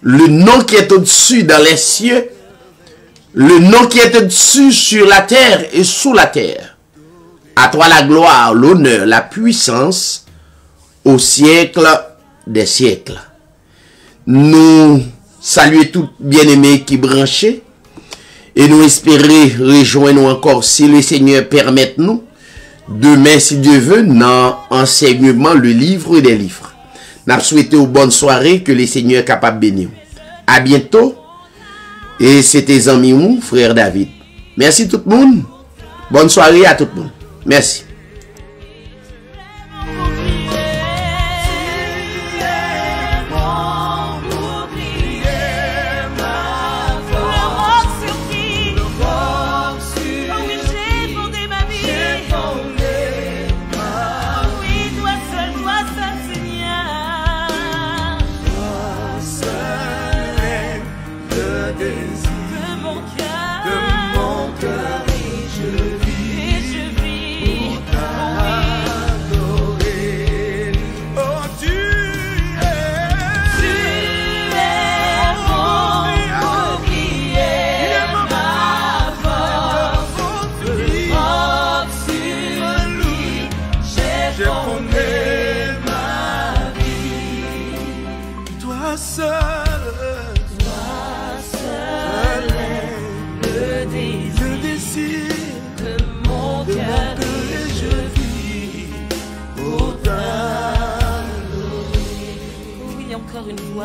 le nom qui est au-dessus dans les cieux, le nom qui est au-dessus sur la terre et sous la terre. À toi la gloire, l'honneur, la puissance au siècle des siècles. Nous saluons tous bien-aimés qui branchaient et nous espérons rejoindre encore si le Seigneur permet nous demain si Dieu veut dans enseignement le livre des livres. Nous souhaitons une bonne soirée, que le Seigneur est capable de bénir. À bientôt. Et c'était amis frère David. Merci tout le monde. Bonne soirée à tout le monde. Merci.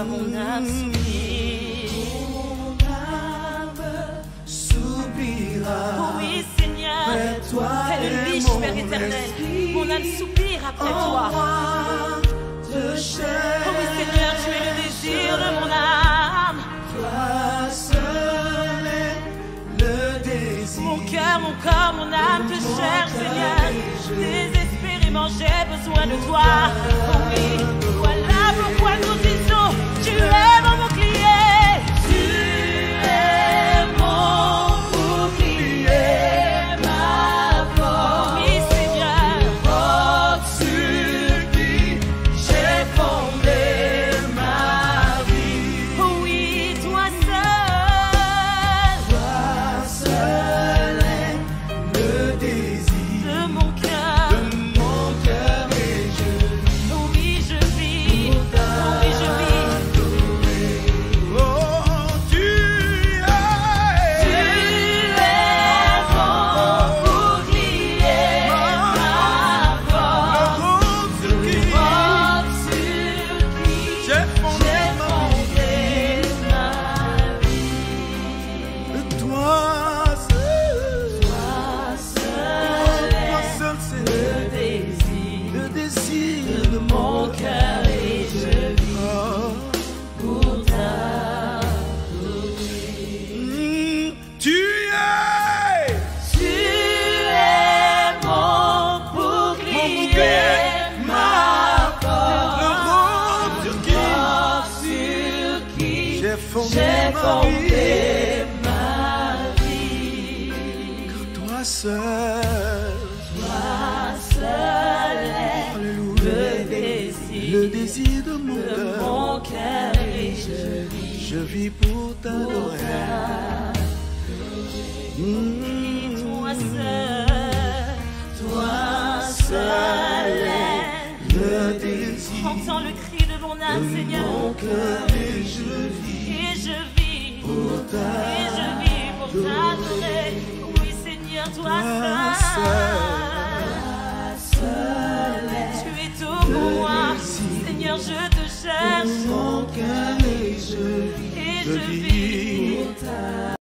Mon âme soupira. Oh oui, Seigneur, tel riche Père éternel, mon âme soupire après toi. Oh oui, Seigneur, tu es le désir de mon âme. Toi seul est le désir. Mon cœur, mon corps, mon âme te cherche, Seigneur. Désespérément, j'ai besoin de toi. Oh oui, voilà pourquoi nous disons. Tu es mon bouclier, tu es mon bouclier, ma force. Oui, Seigneur, force sur qui j'ai fondé ma vie. Oui, toi seul est le désir de mon cœur, et je vis. Oui, je vis, oui, je vis. J'ai fondé ma vie. Car toi seul est le désir de mon cœur, et je vis pour t'adorer. Toi seul est le désir. Entends le cri de mon âme, Seigneur. Mon cœur, et je vis. Pour t'adorer. Oui, Seigneur, toi seul. Tu es tout pour moi. Seigneur, je te cherche. Mon cœur, et je vis.